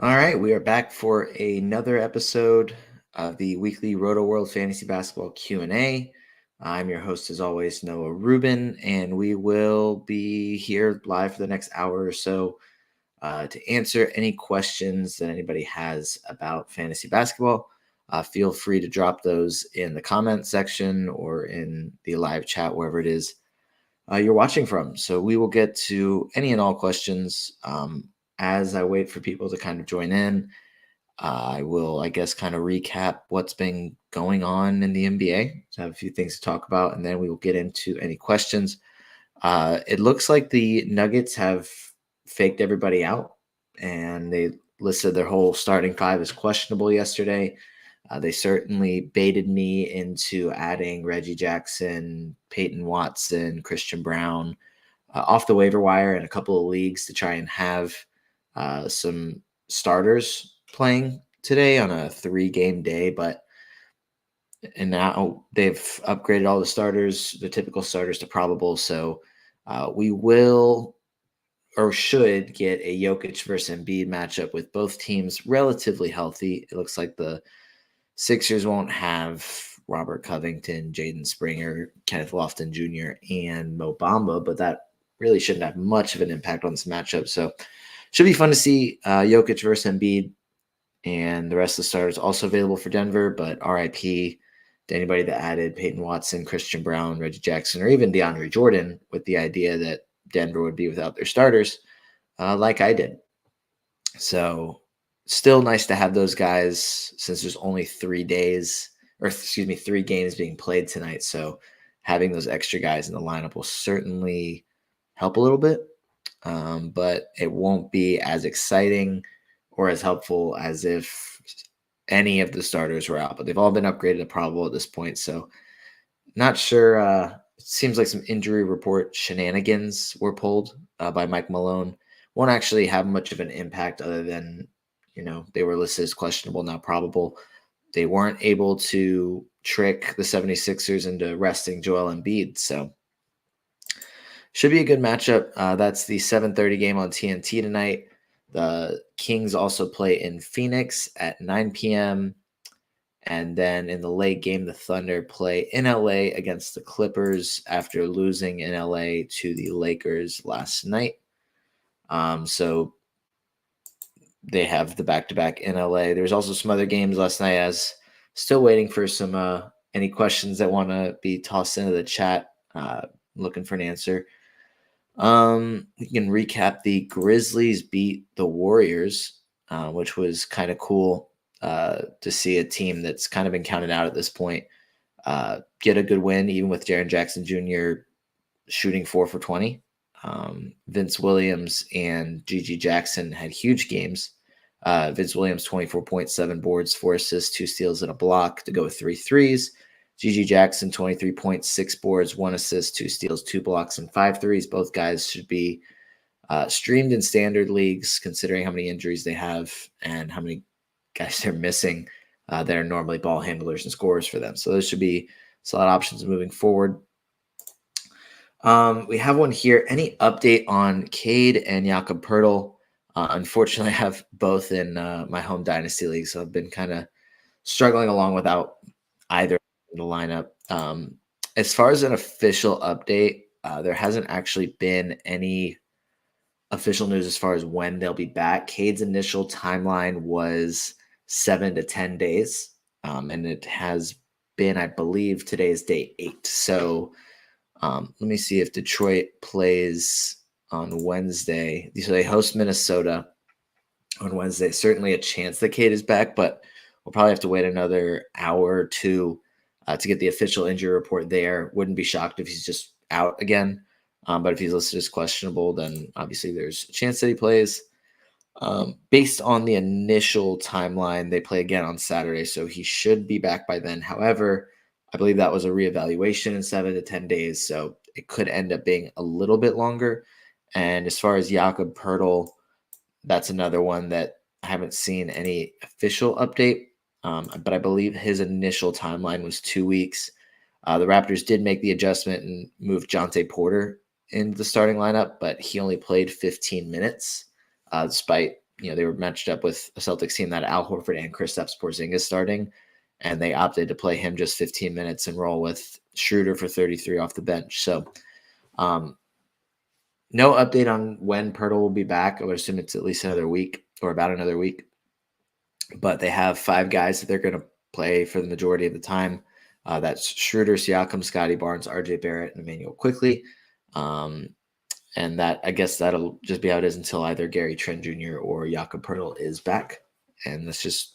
All right, we are back for another episode of the weekly Rotoworld Fantasy Basketball Q&A. I'm your host, as always, Noah Rubin, and we will be here live for the next hour or so to answer any questions that anybody has about fantasy basketball. Feel free to drop those in the comment section or in the live chat, wherever it is you're watching from. So we will get to any and all questions as I wait for people to kind of join in. I will, I guess, kind of recap what's been going on in the NBA. So I have a few things to talk about, and then we will get into any questions. It looks like the Nuggets have faked everybody out, and they listed their whole starting five as questionable yesterday. They certainly baited me into adding Reggie Jackson, Peyton Watson, Christian Brown off the waiver wire in a couple of leagues to try and have some starters playing today on a 3-game day. And now they've upgraded all the starters, the typical starters, to probable. So we will or should get a Jokic versus Embiid matchup with both teams relatively healthy. It looks like the Sixers won't have Robert Covington, Jaden Springer, Kenneth Lofton Jr., and Mo Bamba, but that really shouldn't have much of an impact on this matchup. So should be fun to see Jokic versus Embiid, and the rest of the starters also available for Denver, but RIP to anybody that added Peyton Watson, Christian Brown, Reggie Jackson, or even DeAndre Jordan with the idea that Denver would be without their starters, like I did. So still nice to have those guys since there's only 3 days, or 3 games being played tonight. So having those extra guys in the lineup will certainly help a little bit, but it won't be as exciting or as helpful as if any of the starters were out. But they've all been upgraded to probable at this point. So not sure. It seems like some injury report shenanigans were pulled by Mike Malone. Won't actually have much of an impact other than, they were listed as questionable, not probable. They weren't able to trick the 76ers into resting Joel Embiid. So should be a good matchup. That's the 7:30 game on TNT tonight. The Kings also play in Phoenix at 9 p.m. And then in the late game, the Thunder play in LA against the Clippers after losing in LA to the Lakers last night. So they have the back-to-back in LA. There's also some other games last night. As still waiting for some any questions that want to be tossed into the chat. Looking for an answer. We can recap the Grizzlies beat the Warriors, which was kind of cool to see a team that's kind of been counted out at this point get a good win, even with Jiren Jackson Jr. shooting 4 for 20. Vince Williams and Gigi Jackson had huge games. Vince Williams, 24.7 boards, 4 assists, 2 steals, and a block to go with 3 threes. Gigi Jackson, 23.6 boards, 1 assist, 2 steals, 2 blocks, and 5 threes. Both guys should be streamed in standard leagues, considering how many injuries they have and how many guys they're missing that are normally ball handlers and scorers for them. So those should be solid options moving forward. We have one here. Any update on Cade and Jakob Poeltl? Unfortunately, I have both in my home dynasty league, so I've been kind of struggling along without either in the lineup. As far as an official update, there hasn't actually been any official news as far as when they'll be back. Cade's initial timeline was 7 to 10 days, and it has been, I believe, today's day 8. So let me see if Detroit plays on Wednesday. So they host Minnesota on Wednesday. Certainly a chance that Cade is back, but we'll probably have to wait another hour or two to get the official injury report there. Wouldn't be shocked if he's just out again. But if he's listed as questionable, then obviously there's a chance that he plays. Based on the initial timeline, they play again on Saturday, so he should be back by then. However, I believe that was a reevaluation in 7 to 10 days, so it could end up being a little bit longer. And as far as Jakob Poeltl, that's another one that I haven't seen any official update, but I believe his initial timeline was 2 weeks. The Raptors did make the adjustment and move Jonte Porter into the starting lineup, but he only played 15 minutes, despite they were matched up with a Celtics team that Al Horford and Kristaps Porzingis starting, and they opted to play him just 15 minutes and roll with Schroeder for 33 off the bench. So no update on when Poeltl will be back. I would assume it's at least another week or about another week. But they have 5 guys that they're going to play for the majority of the time. That's Schroeder, Siakam, Scotty Barnes, RJ Barrett, and Emmanuel Quickley. And that, I guess that'll just be how it is until either Gary Trent Jr. or Jakob Poeltl is back. And that's just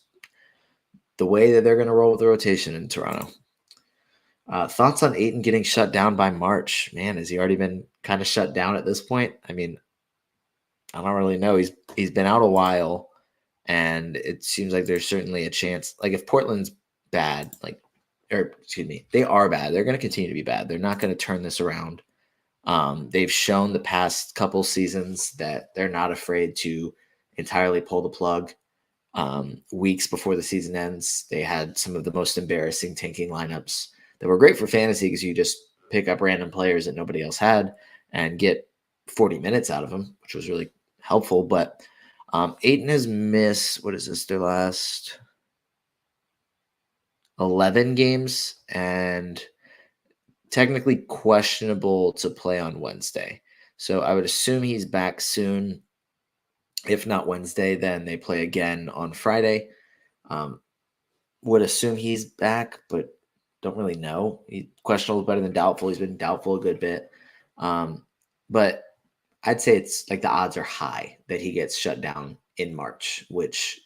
the way that they're going to roll with the rotation in Toronto. Thoughts on Ayton getting shut down by March? Man, has he already been kind of shut down at this point? I mean, I don't really know. He's been out a while, and it seems like there's certainly a chance. Like if Portland's bad, they are bad. They're going to continue to be bad. They're not going to turn this around. They've shown the past couple seasons that they're not afraid to entirely pull the plug. Weeks before the season ends, they had some of the most embarrassing tanking lineups that were great for fantasy because you just pick up random players that nobody else had and get 40 minutes out of them, which was really helpful. But Ayton has missed, what is this, their last 11 games and technically questionable to play on Wednesday. So I would assume he's back soon. If not Wednesday, then they play again on Friday. Would assume he's back, but don't really know. Questionable is better than doubtful. He's been doubtful a good bit. But I'd say it's like the odds are high that he gets shut down in March, which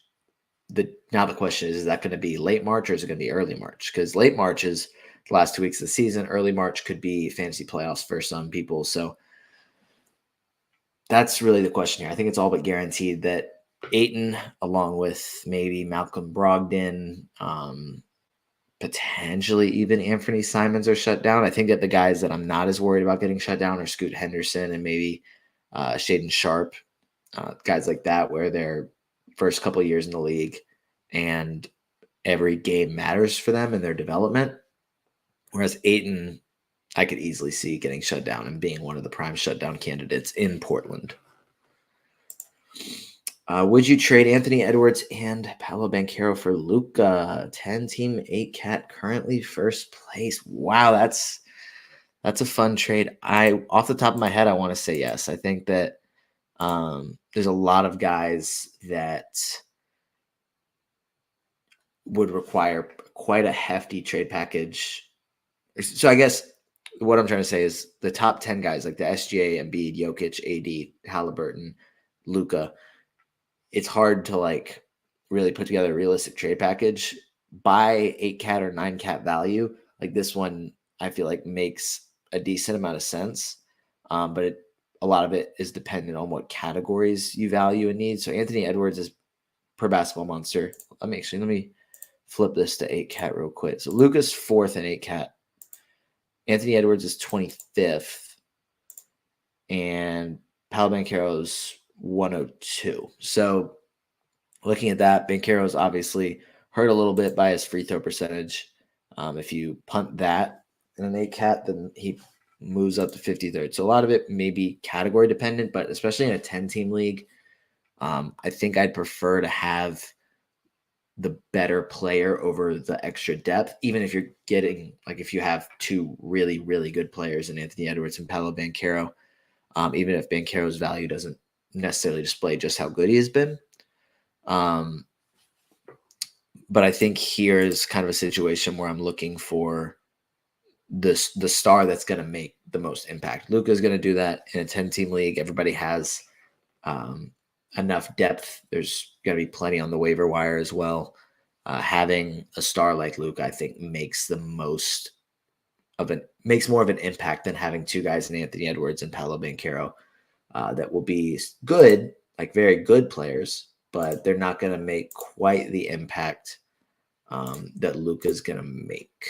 now the question is that going to be late March or is it going to be early March? Because late March is the last 2 weeks of the season. Early March could be fantasy playoffs for some people. So that's really the question here. I think it's all but guaranteed that Ayton, along with maybe Malcolm Brogdon, potentially even Anthony Simons are shut down. I think that the guys that I'm not as worried about getting shut down are Scoot Henderson and maybe Shaden Sharp, guys like that, where they're first couple of years in the league and every game matters for them in their development. Whereas Ayton, I could easily see getting shut down and being one of the prime shutdown candidates in Portland. Would you trade Anthony Edwards and Paolo Banchero for Luka? 10-team 8-cat, currently first place. Wow, that's a fun trade. Off the top of my head, I want to say yes. I think that there's a lot of guys that would require quite a hefty trade package. So I guess what I'm trying to say is the top 10 guys like the SGA, Embiid, Jokic, AD, Halliburton, Luka, it's hard to really put together a realistic trade package. Buy 8-cat or 9-cat value. Like this one, I feel like makes a decent amount of sense. But a lot of it is dependent on what categories you value and need. So Anthony Edwards is per Basketball Monster. Let me flip this to 8-cat real quick. So Luka's 4th in 8-cat. Anthony Edwards is 25th. And Paolo Banchero's 102. So looking at that, Banchero's obviously hurt a little bit by his free throw percentage. If you punt that in an 8-cat, then he moves up to 53rd. So a lot of it may be category dependent, but especially in a 10-team league, I think I'd prefer to have the better player over the extra depth, even if you're getting, if you have 2 really, really good players in Anthony Edwards and Paolo Banchero, even if Banchero's value doesn't necessarily display just how good he has been. But I think here is kind of a situation where I'm looking for the star that's going to make the most impact. Luka is going to do that in a 10-team league. Everybody has enough depth. There's going to be plenty on the waiver wire as well. Having a star like Luka, I think, makes more of an impact than having 2 guys in Anthony Edwards and Paolo Banchero that will be good, very good players, but they're not going to make quite the impact that Luka's going to make.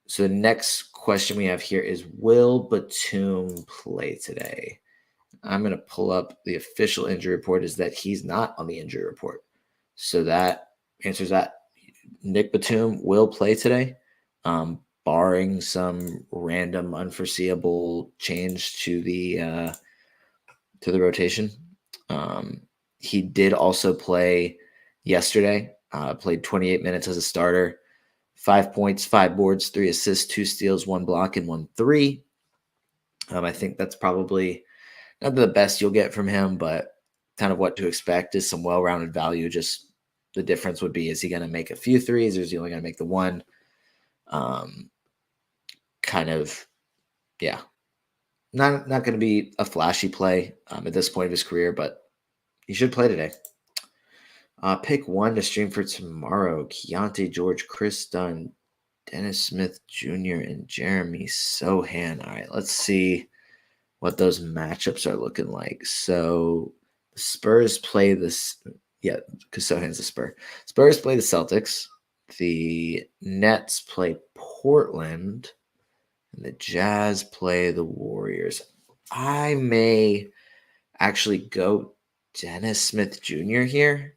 So the next question we have here is, will Batum play today? I'm going to pull up the official injury report, is that he's not on the injury report. So that answers that. Nick Batum will play today, barring some random unforeseeable change to the rotation. He did also play yesterday, played 28 minutes as a starter, 5 points, 5 boards, 3 assists, 2 steals, 1 block, and 1 3. I think that's probably not the best you'll get from him, but kind of what to expect is some well-rounded value. Just the difference would be, is he going to make a few threes or is he only going to make the one? Kind of, yeah, not going to be a flashy play at this point of his career, but he should play today. Pick 1 to stream for tomorrow: Keyonte George, Chris Dunn, Dennis Smith Jr., and Jeremy Sohan. All right, let's see what those matchups are looking like. So the Spurs play this. Yeah, because Sohan's a Spur. Spurs play the Celtics. The Nets play Portland. And the Jazz play the Warriors. I may actually go Dennis Smith Jr. here.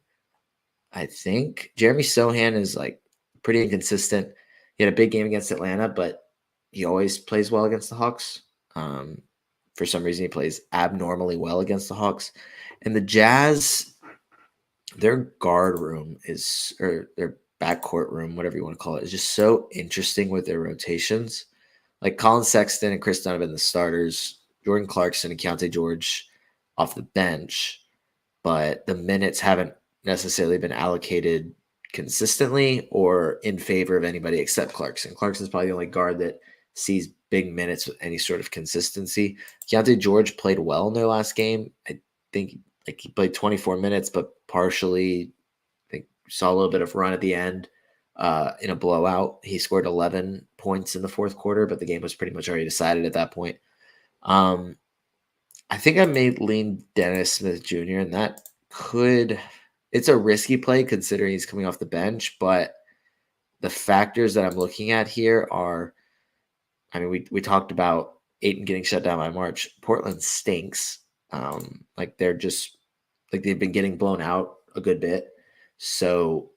I think Jeremy Sohan is like pretty inconsistent. He had a big game against Atlanta, but he always plays well against the Hawks. For some reason, he plays abnormally well against the Hawks. And the Jazz, their guard room is, or their backcourt room, whatever you want to call it, is just so interesting with their rotations. Like Colin Sexton and Chris Dunn have been the starters, Jordan Clarkson and Keyonte George off the bench, but the minutes haven't necessarily been allocated consistently or in favor of anybody except Clarkson. Clarkson's probably the only guard that sees big minutes with any sort of consistency. Keyonte George played well in their last game. I think like he played 24 minutes, but partially I think saw a little bit of run at the end. In a blowout, he scored 11 points in the fourth quarter, but the game was pretty much already decided at that point. I think I may lean Dennis Smith Jr., and that it's a risky play considering he's coming off the bench, but the factors that I'm looking at here are, I mean, we talked about Ayton getting shut down by March. Portland stinks. Like they're just, like they've been getting blown out a good bit. So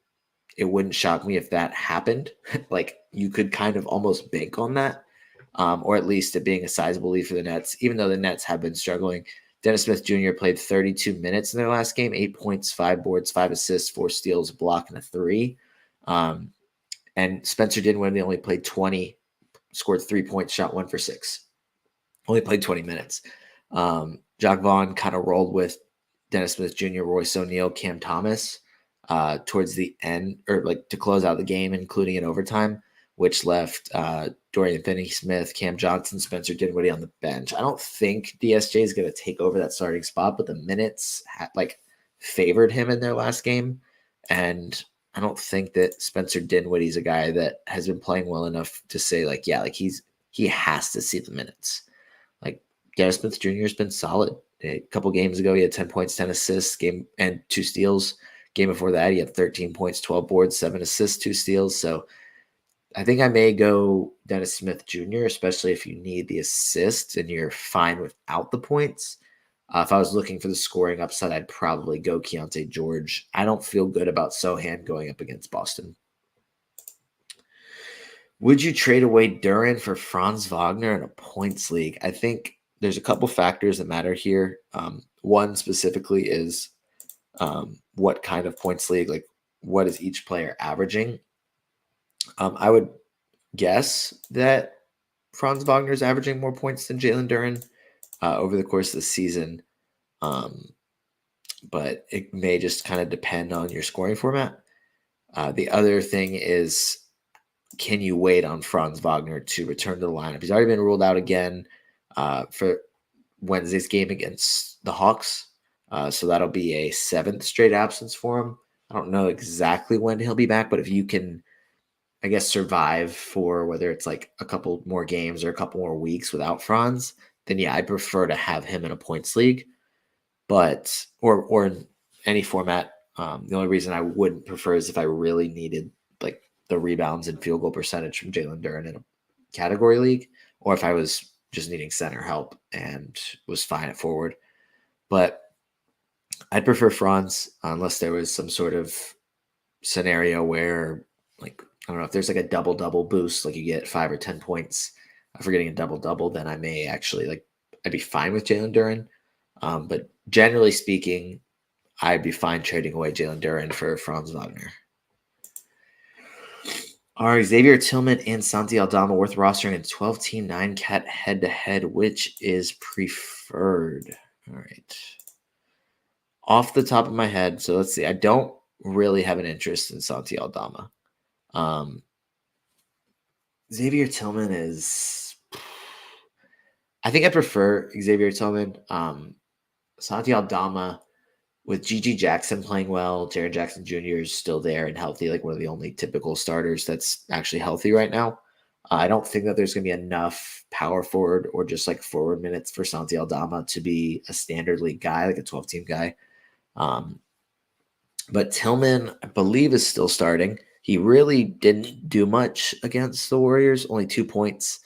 it wouldn't shock me if that happened. Like you could kind of almost bank on that, or at least it being a sizable lead for the Nets, even though the Nets have been struggling. Dennis Smith Jr. played 32 minutes in their last game, 8 points, 5 boards, 5 assists, 4 steals, a block, and a 3. And Spencer Dinwiddie only played 20, scored 3 points, shot 1 for 6. Only played 20 minutes. Jock Vaughn kind of rolled with Dennis Smith Jr., Royce O'Neal, Cam Thomas towards the end, or like to close out the game, including in overtime, which left Dorian Finney-Smith, Cam Johnson, Spencer Dinwiddie on the bench. I don't think DSJ is going to take over that starting spot, but the minutes favored him in their last game. And I don't think that Spencer Dinwiddie is a guy that has been playing well enough to say he has to see the minutes. Like Dennis Smith Jr. has been solid. A couple games ago, he had 10 points, 10 assists, and 2 steals. Game before that, he had 13 points, 12 boards, 7 assists, 2 steals. So I think I may go Dennis Smith Jr., especially if you need the assists and you're fine without the points. If I was looking for the scoring upside, I'd probably go Keyonte George. I don't feel good about Sohan going up against Boston. Would you trade away Duren for Franz Wagner in a points league? I think there's a couple factors that matter here. One specifically is what kind of points league, like what is each player averaging? I would guess that Franz Wagner is averaging more points than Jaylen Duren over the course of the season. But it may just kind of depend on your scoring format. The other thing is, can you wait on Franz Wagner to return to the lineup? He's already been ruled out again for Wednesday's game against the Hawks. So that'll be a 7th straight absence for him. I don't know exactly when he'll be back, but if you can, I guess, survive for whether it's like a couple more games or a couple more weeks without Franz, then yeah, I prefer to have him in a points league, but or in any format. The only reason I wouldn't prefer is if I really needed like the rebounds and field goal percentage from Jaylen Duren in a category league, or if I was just needing center help and was fine at forward. But I'd prefer Franz unless there was some sort of scenario where, like, I don't know, if there's like a double-double boost, like you get 5 or 10 points for getting a double-double, then I may actually, like, I'd be fine with Jaylen Duren. But generally speaking, I'd be fine trading away Jaylen Duren for Franz Wagner. Are Xavier, Tillman, and Santi Aldama worth rostering in 12-team 9-cat head-to-head? Which is preferred? All right. Off the top of my head, so let's see. I don't really have an interest in Santi Aldama. Xavier Tillman is... I think I prefer Xavier Tillman. Santi Aldama, with Jiren Jackson playing well, Jiren Jackson Jr. is still there and healthy, like one of the only typical starters that's actually healthy right now. I don't think that there's going to be enough power forward or just like forward minutes for Santi Aldama to be a standard league guy, like a 12-team guy. But Tillman, I believe, is still starting. He really didn't do much against the Warriors, only 2 points,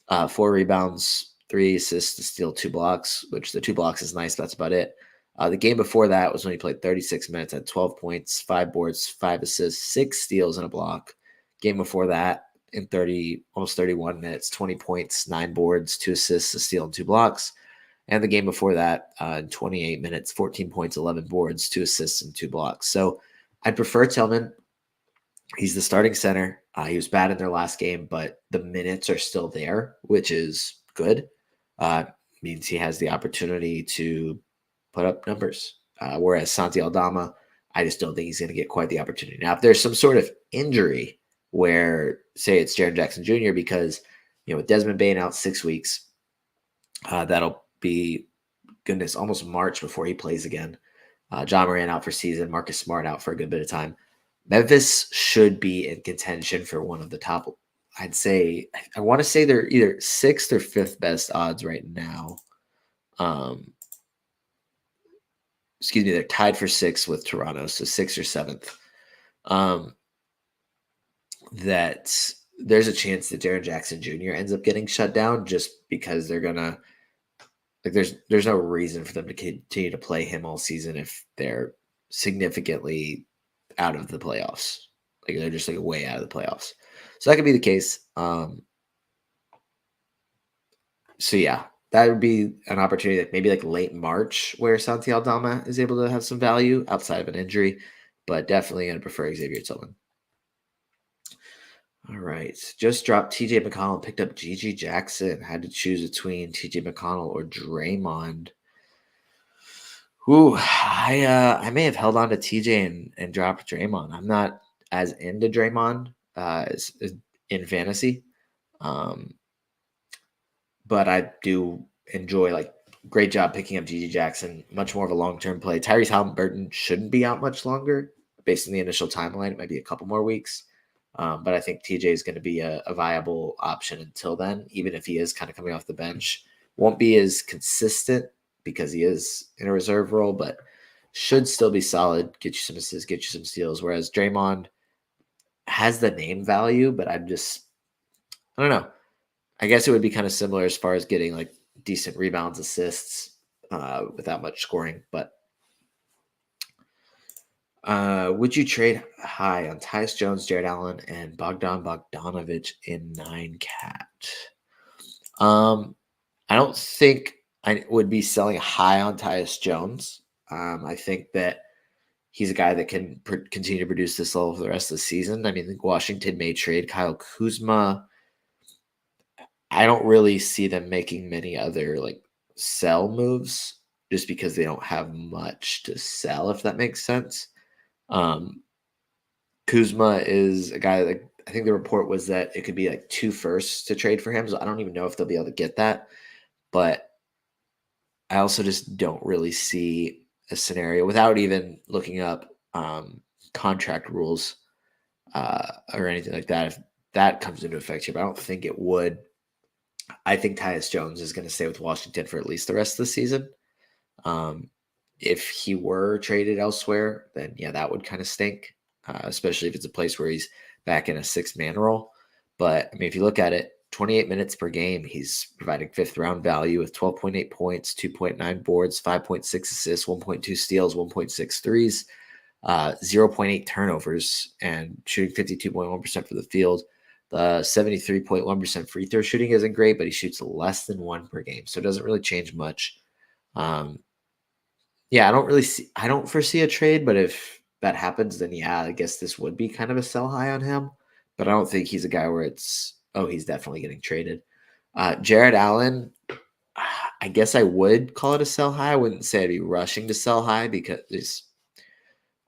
4 rebounds, 3 assists, to steal 2 blocks, which the 2 blocks is nice. That's about it. The game before that was when he played 36 minutes, had 12 points, 5 boards, 5 assists, 6 steals, and a block. Game before that, in almost 31 minutes, 20 points, 9 boards, 2 assists, a steal, and 2 blocks. And the game before that, in 28 minutes, 14 points, 11 boards, 2 assists, and 2 blocks. So I'd prefer Tillman. He's the starting center. He was bad in their last game, but the minutes are still there, which is good. Means he has the opportunity to put up numbers. Whereas Santi Aldama, I just don't think he's going to get quite the opportunity. Now, if there's some sort of injury where, say, it's Jiren Jackson Jr., because, with Desmond Bane out 6 weeks, that'll be, goodness, almost March before he plays again. John Moran out for season, Marcus Smart out for a good bit of time. Memphis should be in contention for one of the top, I'd say, I want to say they're either 6th or 5th best odds right now. They're tied for 6th with Toronto, so 6th or 7th. That there's a chance that Jiren Jackson Jr. ends up getting shut down just because they're gonna, like, there's no reason for them to continue to play him all season if they're significantly out of the playoffs. Like, they're just like way out of the playoffs. So that could be the case. So yeah, that would be an opportunity that maybe like late March where Santi Aldama is able to have some value outside of an injury, but definitely going to prefer Xavier Tillman. All right. Just dropped TJ McConnell, picked up Jiren Jackson. Had to choose between TJ McConnell or Draymond. Ooh, I may have held on to TJ and dropped Draymond. I'm not as into Draymond as in fantasy. But I do enjoy, like, great job picking up Jiren Jackson. Much more of a long-term play. Tyrese Halliburton shouldn't be out much longer. Based on the initial timeline, it might be a couple more weeks. But I think TJ is going to be a viable option until then, even if he is kind of coming off the bench. Won't be as consistent because he is in a reserve role, but should still be solid, get you some assists, get you some steals. Whereas Draymond has the name value, but I don't know. I guess it would be kind of similar as far as getting like decent rebounds, assists, without much scoring. But would you trade high on Tyus Jones, Jared Allen, and Bogdan Bogdanovic in 9-cat? I don't think I would be selling high on Tyus Jones. I think that he's a guy that can continue to produce this level for the rest of the season. I mean, Washington may trade Kyle Kuzma. I don't really see them making many other like sell moves just because they don't have much to sell, if that makes sense. Kuzma is a guy that I think the report was that it could be like 2 firsts to trade for him. So I don't even know if they'll be able to get that. But I also just don't really see a scenario without even looking up contract rules or anything like that. If that comes into effect here, but I don't think it would. I think Tyus Jones is going to stay with Washington for at least the rest of the season. If he were traded elsewhere, then yeah, that would kind of stink, especially if it's a place where he's back in a 6-man role. But I mean, if you look at it, 28 minutes per game, he's providing 5th-round value with 12.8 points, 2.9 boards, 5.6 assists, 1.2 steals, 1.6 threes, 0.8 turnovers, and shooting 52.1% for the field. The 73.1% free throw shooting isn't great, but he shoots less than 1 per game, so it doesn't really change much. Yeah, I don't foresee a trade, but if that happens, then yeah, I guess this would be kind of a sell high on him. But I don't think he's a guy where it's, oh, he's definitely getting traded. Jared Allen, I guess I would call it a sell high. I wouldn't say I'd be rushing to sell high because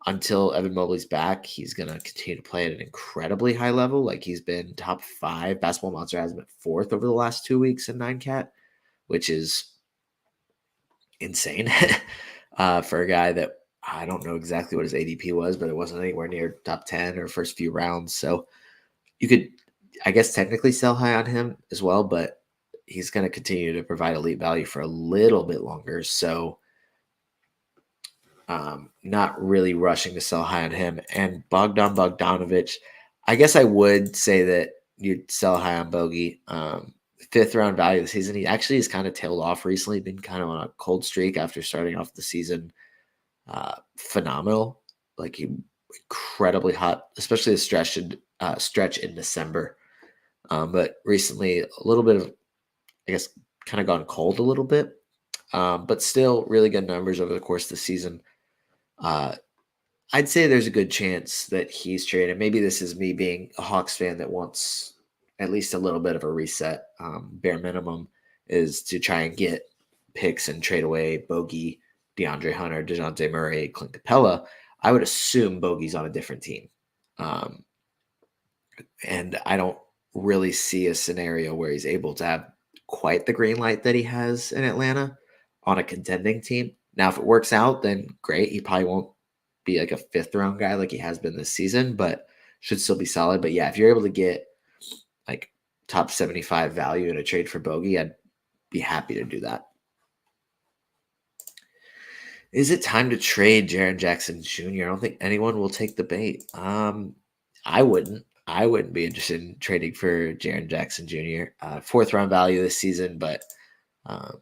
until Evan Mobley's back, he's going to continue to play at an incredibly high level. Like he's been top 5. Basketball Monster has been 4th over the last 2 weeks in 9cat, which is insane for a guy that I don't know exactly what his ADP was, but it wasn't anywhere near top 10 or first few rounds. So you could, I guess, technically sell high on him as well, but he's going to continue to provide elite value for a little bit longer. So not really rushing to sell high on him. And Bogdan Bogdanovic, I guess I would say that you'd sell high on Bogey. 5th round value of the season. He actually has kind of tailed off recently, been kind of on a cold streak after starting off the season. Phenomenal. Like he incredibly hot, especially the stretch in December. But recently a little bit of, I guess, kind of gone cold a little bit. But still really good numbers over the course of the season. I'd say there's a good chance that he's traded. Maybe this is me being a Hawks fan that wants at least a little bit of a reset. Bare minimum is to try and get picks and trade away Bogey, DeAndre Hunter, DeJounte Murray, Clint Capella. I would assume Bogey's on a different team. And I don't really see a scenario where he's able to have quite the green light that he has in Atlanta on a contending team. Now, if it works out, then great. He probably won't be like a 5th round guy like he has been this season, but should still be solid. But yeah, if you're able to get like top 75 value in a trade for Bogey, I'd be happy to do that. Is it time to trade Jiren Jackson Jr.? I don't think anyone will take the bait. I wouldn't. I wouldn't be interested in trading for Jiren Jackson Jr. 4th round value this season, but I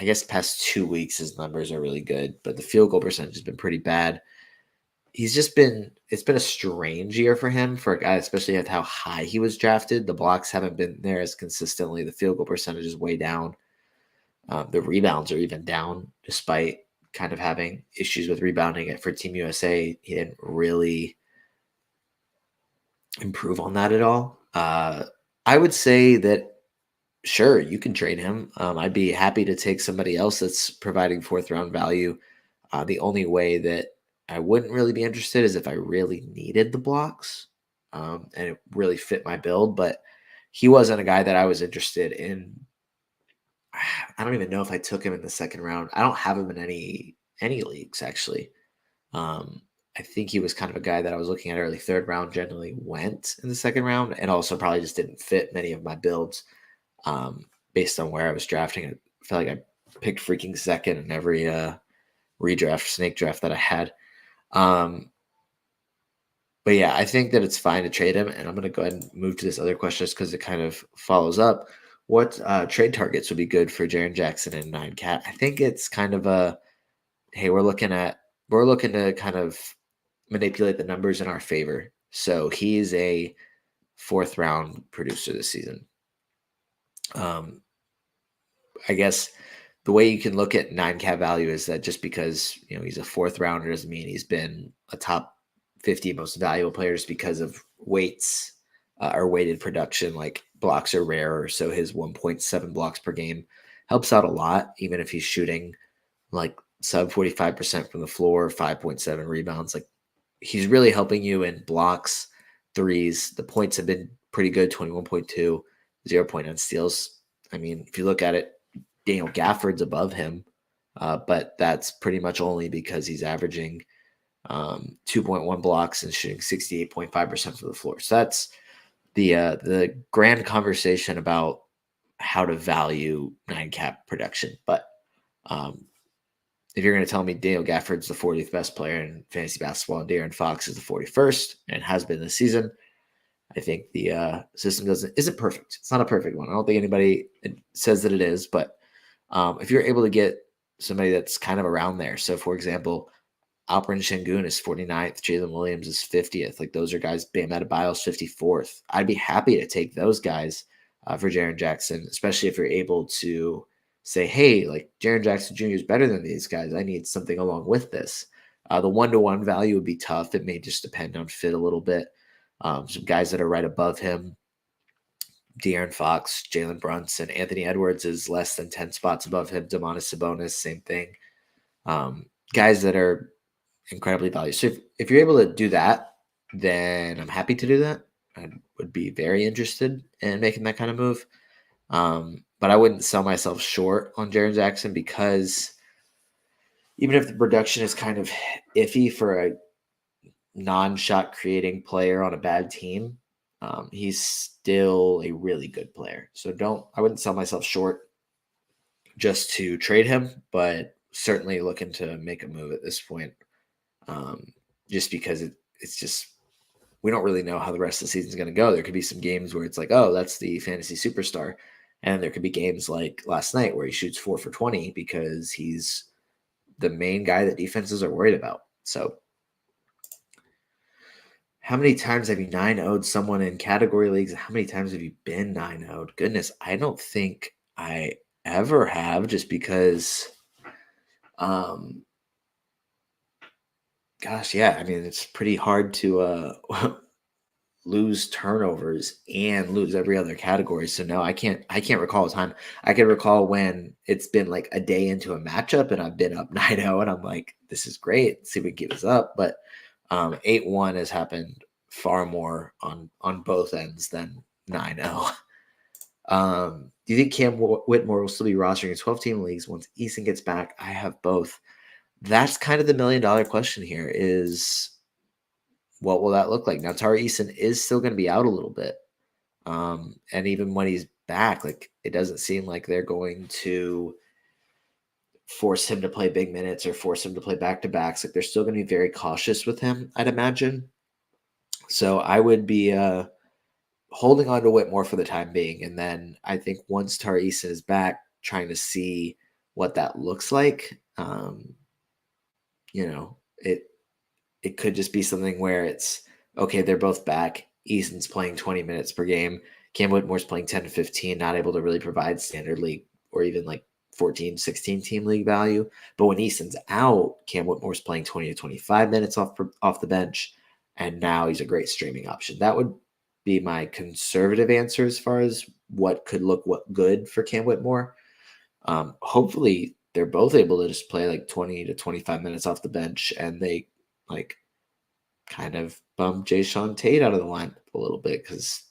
guess past 2 weeks his numbers are really good, but the field goal percentage has been pretty bad. It's been a strange year for him, for a guy, especially at how high he was drafted. The blocks haven't been there as consistently. The field goal percentage is way down. The rebounds are even down, despite kind of having issues with rebounding for Team USA. He didn't really improve on that at all. I would say that, sure, you can trade him. I'd be happy to take somebody else that's providing 4th round value. The only way that I wouldn't really be interested is if I really needed the blocks and it really fit my build. But he wasn't a guy that I was interested in. I don't even know if I took him in the 2nd round. I don't have him in any leagues, actually. I think he was kind of a guy that I was looking at early 3rd round, generally went in the 2nd round, and also probably just didn't fit many of my builds based on where I was drafting. I feel like I picked freaking 2nd in every redraft, snake draft that I had. But yeah, I think that it's fine to trade him, and I'm going to go ahead and move to this other question just because it kind of follows up. What trade targets would be good for Jiren Jackson and 9cat? I think it's kind of a, hey, we're looking to kind of manipulate the numbers in our favor. So he's a 4th round producer this season. I guess the way you can look at 9cat value is that just because he's a 4th rounder doesn't mean he's been a top 50 most valuable players because of weights or weighted production. Like blocks are rarer, so his 1.7 blocks per game helps out a lot, even if he's shooting like sub 45% from the floor, 5.7 rebounds. Like he's really helping you in blocks, threes. The points have been pretty good, 21.2, 0.9 steals. I mean, if you look at it, Daniel Gafford's above him, but that's pretty much only because he's averaging 2.1 blocks and shooting 68.5% from the floor. So that's the grand conversation about how to value 9-cat production. But if you're going to tell me Daniel Gafford's the 40th best player in fantasy basketball and De'Aaron Fox is the 41st and has been this season, I think the system isn't perfect. It's not a perfect one. I don't think anybody says that it is, but if you're able to get somebody that's kind of around there. So, for example, Alperen Şengün is 49th. Jalen Williams is 50th. Like those are guys. Bam Adebayo's 54th. I'd be happy to take those guys for Jiren Jackson, especially if you're able to say, hey, like Jiren Jackson Jr. is better than these guys. I need something along with this. The 1-to-1 value would be tough. It may just depend on fit a little bit. Some guys that are right above him, De'Aaron Fox, Jalen Brunson, Anthony Edwards is less than 10 spots above him. Domantas Sabonis, same thing. Guys that are incredibly valued. So if you're able to do that, then I'm happy to do that. I would be very interested in making that kind of move. But I wouldn't sell myself short on Jiren Jackson because even if the production is kind of iffy for a non-shot creating player on a bad team, he's still a really good player. So I wouldn't sell myself short just to trade him, but certainly looking to make a move at this point. Just because it's just, we don't really know how the rest of the season is going to go. There could be some games where it's like, oh, that's the fantasy superstar. And there could be games like last night where he shoots 4 for 20 because he's the main guy that defenses are worried about. So how many times have you 9-0'd someone in category leagues? How many times have you been 9-0'd? Goodness, I don't think I ever have, just because, gosh, yeah, I mean, it's pretty hard to lose turnovers and lose every other category. So no, I can't recall a time. I can recall when it's been like a day into a matchup and I've been up 9-0 and I'm like, this is great. Let's see if we can get us up. But 8-1 has happened far more on both ends than 9-0. Do you think Cam Whitmore will still be rostering in 12-team leagues once Eason gets back? I have both. That's kind of the $1 million question here is, what will that look like? Now, Tari Eason is still going to be out a little bit. And even when he's back, like, it doesn't seem like they're going to force him to play big minutes or force him to play back-to-backs. Like, they're still going to be very cautious with him, I'd imagine. So I would be holding on to Whitmore for the time being. And then I think once Tari Eason is back, trying to see what that looks like. It could just be something where it's, okay, they're both back. Eason's playing 20 minutes per game. Cam Whitmore's playing 10 to 15, not able to really provide standard league or even like 14, 16 team league value. But when Eason's out, Cam Whitmore's playing 20 to 25 minutes off the bench, and now he's a great streaming option. That would be my conservative answer as far as what could look good for Cam Whitmore. Hopefully they're both able to just play like 20 to 25 minutes off the bench, and they like kind of bump Jae'Sean Tate out of the lineup a little bit, because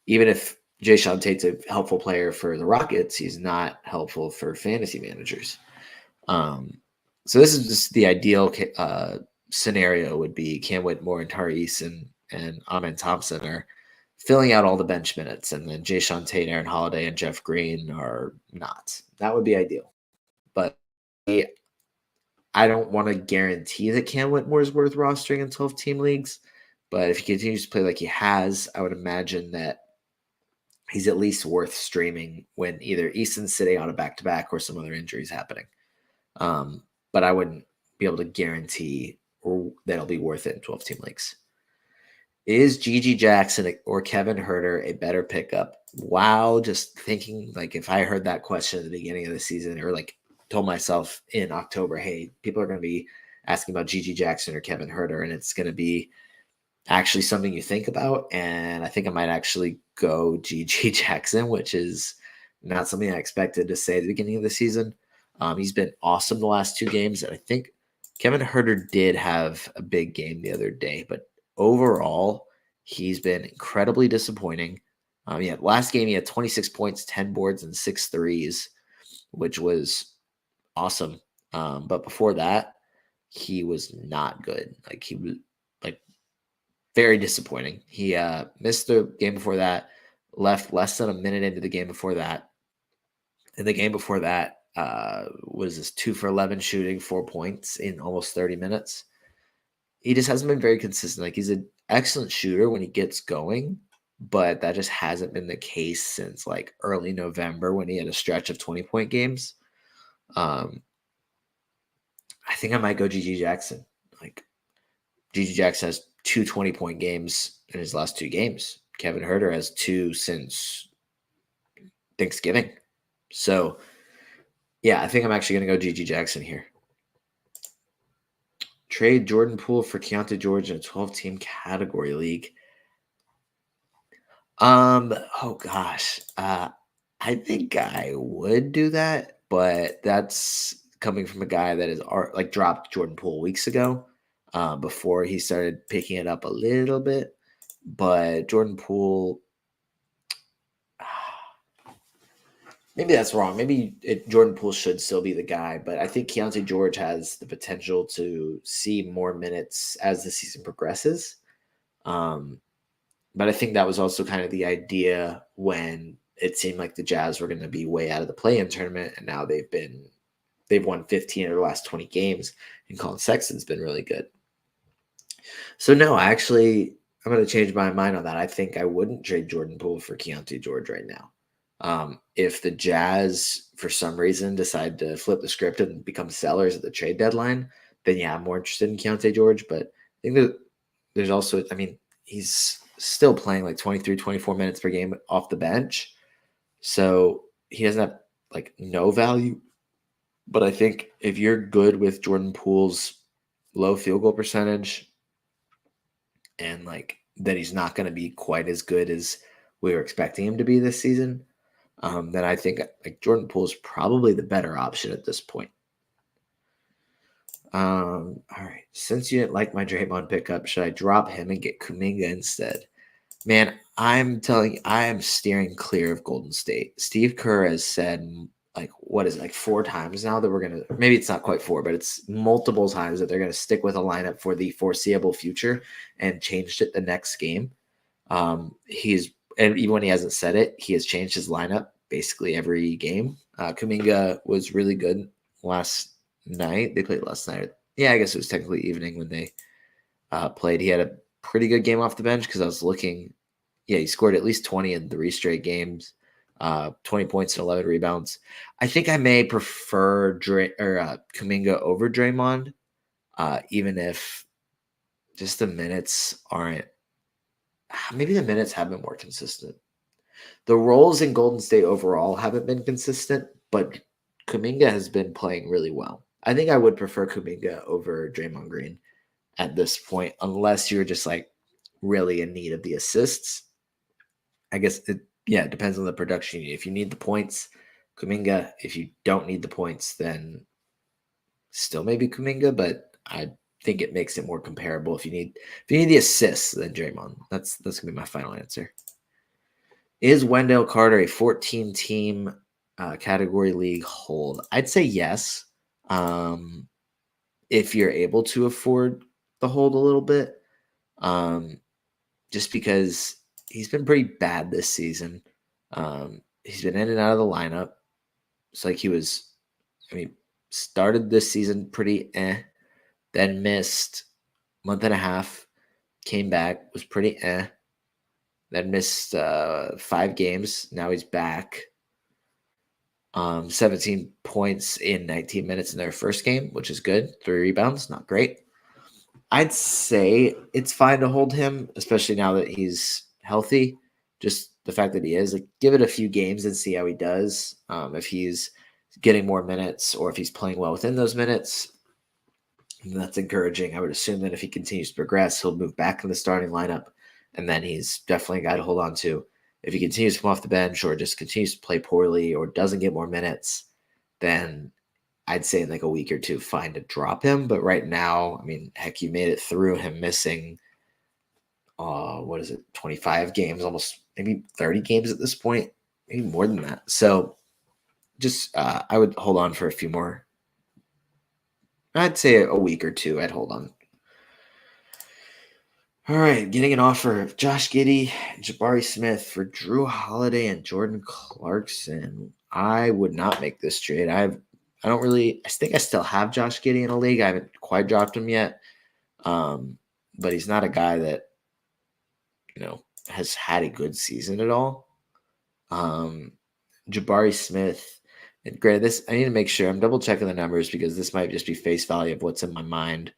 even if Jae'Sean Tate's a helpful player for the Rockets, he's not helpful for fantasy managers. So this is just the ideal scenario would be Cam Whitmore and Tari Eason and Amen Thompson are filling out all the bench minutes, and then Jae'Sean Tate, Aaron Holiday, and Jeff Green are not. That would be ideal. But I don't want to guarantee that Cam Whitmore is worth rostering in 12-team leagues, but if he continues to play like he has, I would imagine that he's at least worth streaming when either Eason's sitting on a back-to-back or some other injuries happening. But I wouldn't be able to guarantee that it'll be worth it in 12-team leagues. Is GG Jackson or Kevin Huerter a better pickup? Wow, just thinking, like, if I heard that question at the beginning of the season, or like told myself in October, hey, people are going to be asking about GG Jackson or Kevin Huerter, and it's going to be actually something you think about. And I think I might actually go GG Jackson, which is not something I expected to say at the beginning of the season. He's been awesome the last 2 games, and I think Kevin Huerter did have a big game the other day, but overall, he's been incredibly disappointing. Last game he had 26 points, 10 boards, and 6 threes, which was awesome. But before that, he was not good. Like, he was like very disappointing. He missed the game before that, left less than a minute into the game before that. And the game before that was this 2 for 11 shooting, 4 points in almost 30 minutes. He just hasn't been very consistent. Like, he's an excellent shooter when he gets going, but that just hasn't been the case since like early November when he had a stretch of 20-point games. I think I might go GG Jackson. Like, GG Jackson has 2 20-point games in his last 2 games. Kevin Huerter has 2 since Thanksgiving. So Yeah, I think I'm actually going to go GG Jackson here. Trade Jordan Poole for Keontae George in a 12-team category league. Oh gosh. I think I would do that, but that's coming from a guy that is like dropped Jordan Poole weeks ago, before he started picking it up a little bit. But Jordan Poole, maybe that's wrong. Maybe Jordan Poole should still be the guy, but I think Keontae George has the potential to see more minutes as the season progresses. But I think that was also kind of the idea when it seemed like the Jazz were going to be way out of the play-in tournament, and now they've won 15 of the last 20 games, and Colin Sexton's been really good. So no, I'm going to change my mind on that. I think I wouldn't trade Jordan Poole for Keontae George right now. If the Jazz, for some reason, decide to flip the script and become sellers at the trade deadline, then yeah, I'm more interested in Keontae George. But I think that there's also, he's still playing like 23, 24 minutes per game off the bench. So he doesn't have like no value. But I think if you're good with Jordan Poole's low field goal percentage and like that he's not going to be quite as good as we were expecting him to be this season, then I think like Jordan Poole is probably the better option at this point. All right. Since you didn't like my Draymond pickup, should I drop him and get Kuminga instead? Man, I'm telling you, I am steering clear of Golden State. Steve Kerr has said, like, what is it, like 4 times now that we're going to, maybe it's not quite 4, but it's multiple times that they're going to stick with a lineup for the foreseeable future and changed it the next game. And even when he hasn't said it, he has changed his lineup basically every game. Kuminga was really good last night. They played last night. Yeah, I guess it was technically evening when they played. He had a pretty good game off the bench because I was looking. Yeah, he scored at least 20 in 3 straight games, 20 points and 11 rebounds. I think I may prefer Kuminga over Draymond, even if just the minutes aren't. Maybe the minutes have been more consistent. The roles in Golden State overall haven't been consistent, but Kuminga has been playing really well. I think I would prefer Kuminga over Draymond Green at this point, unless you're just like really in need of the assists. I guess it depends on the production you need. If you need the points, Kuminga. If you don't need the points, then still maybe Kuminga, but I think it makes it more comparable. If you need the assists, then Draymond. That's gonna be my final answer. Is Wendell Carter a 14-team category league hold? I'd say yes. If you're able to afford the hold a little bit, just because he's been pretty bad this season. He's been in and out of the lineup. It's like started this season pretty then missed a month and a half, came back, was pretty then missed 5 games. Now he's back. 17 points in 19 minutes in their first game, which is good. 3 rebounds, not great. I'd say it's fine to hold him, especially now that he's healthy. Just the fact that he is, like, give it a few games and see how he does. If he's getting more minutes or if he's playing well within those minutes, that's encouraging. I would assume that if he continues to progress, he'll move back in the starting lineup, and then he's definitely a guy to hold on to. If he continues to come off the bench or just continues to play poorly or doesn't get more minutes, then I'd say in like a week or two, fine to drop him. But right now, heck, you made it through him missing, 25 games, almost maybe 30 games at this point, maybe more than that. So just I would hold on for a few more. I'd say a week or two, I'd hold on. All right, getting an offer of Josh Giddey, Jabari Smith for Drew Holiday and Jordan Clarkson. I would not make this trade. I think I still have Josh Giddey in a league. I haven't quite dropped him yet. But he's not a guy that, has had a good season at all. Jabari Smith, and granted, this, I need to make sure I'm double checking the numbers because this might just be face value of what's in my mind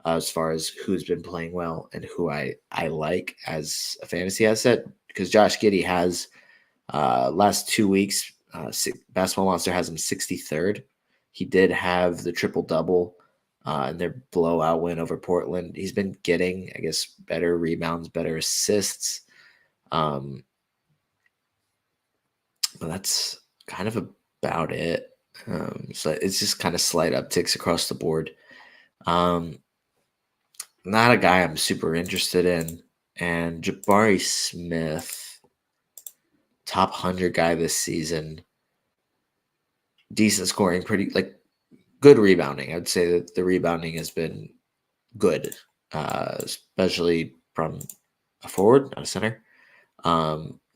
as far as who's been playing well and who I like as a fantasy asset. Because Josh Giddey has last 2 weeks, Basketball Monster has him 63rd He did have the triple-double in their blowout win over Portland. He's been getting, I guess, better rebounds, better assists. But that's kind of about it. So it's just kind of slight upticks across the board. Not a guy I'm super interested in. And Jabari Smith, top 100 guy this season. Decent scoring, pretty good rebounding. I would say that the rebounding has been good, especially from a forward, not a center.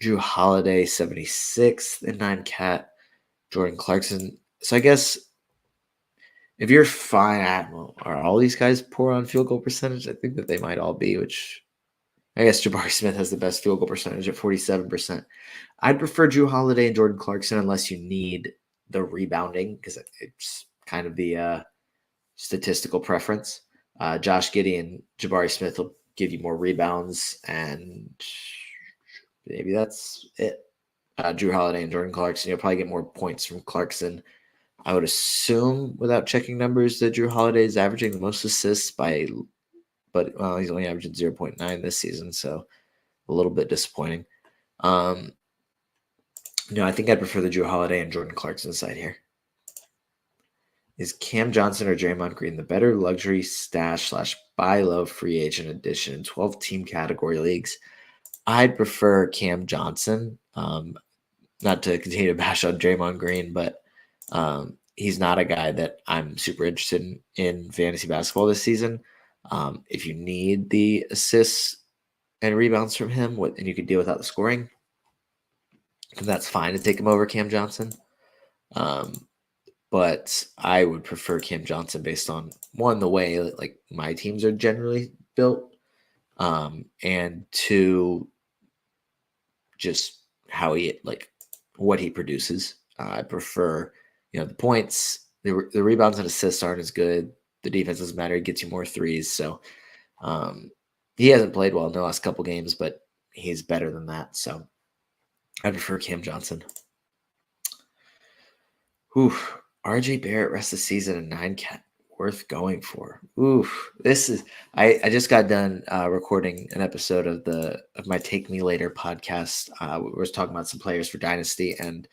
Drew Holiday, 76th in 9-cat. Jordan Clarkson. So I guess if you're fine at, well, are all these guys poor on field goal percentage? I think that they might all be, which I guess Jabari Smith has the best field goal percentage at 47%. I'd prefer Drew Holiday and Jordan Clarkson unless you need the rebounding, because it's kind of the statistical preference. Josh Giddey and Jabari Smith will give you more rebounds, and maybe that's it. Drew Holiday and Jordan Clarkson, you'll probably get more points from Clarkson. I would assume, without checking numbers, that Drew Holiday is averaging the most assists but he's only averaging 0.9 this season, so a little bit disappointing. I think I'd prefer the Drew Holiday and Jordan Clarkson side here. Is Cam Johnson or Draymond Green the better luxury stash / buy low free agent addition in 12-team category leagues? I'd prefer Cam Johnson. Not to continue to bash on Draymond Green, but he's not a guy that I'm super interested in fantasy basketball this season. If you need the assists and rebounds from him, and you can deal without the scoring, that's fine to take him over Cam Johnson. But I would prefer Cam Johnson based on, one, the way my teams are generally built, and two, just how what he produces. I prefer, the points, the rebounds and assists aren't as good. The defense doesn't matter. He gets you more threes. So he hasn't played well in the last couple games, but he's better than that. So I prefer Cam Johnson. RJ Barrett rest of the season in 9-cat. Worth going for. This is I just got done recording an episode of my Take Me Later podcast. We were talking about some players for Dynasty, and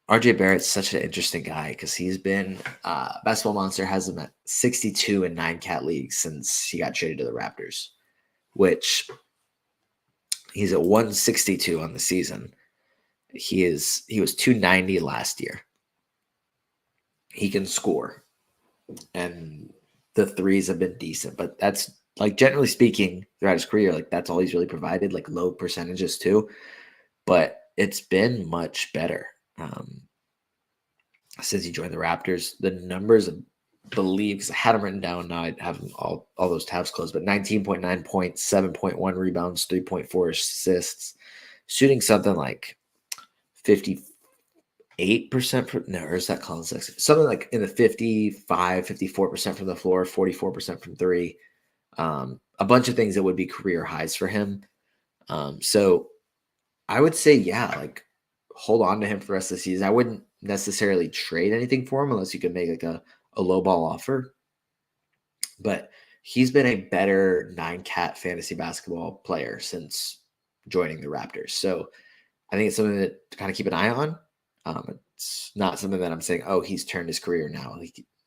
RJ Barrett's such an interesting guy because he's been Basketball Monster has him at 62 in 9-cat leagues since he got traded to the Raptors, which he's at 162 on the season. He was 290 last year. He can score, and the threes have been decent, but that's generally speaking throughout his career, that's all he's really provided, low percentages too, but it's been much better since he joined the Raptors. The numbers, I believe, because I had them written down, now I have them all those tabs closed, but 19.9 points, 7.1 rebounds, 3.4 assists, shooting something like 58% or is that Colin Sexton? Something in the 54% from the floor, 44% from three. A bunch of things that would be career highs for him. So I would say, hold on to him for the rest of the season. I wouldn't necessarily trade anything for him unless you could make a low ball offer. But he's been a better 9-cat fantasy basketball player since joining the Raptors. So I think it's something to kind of keep an eye on. It's not something that I'm saying, he's turned his career now.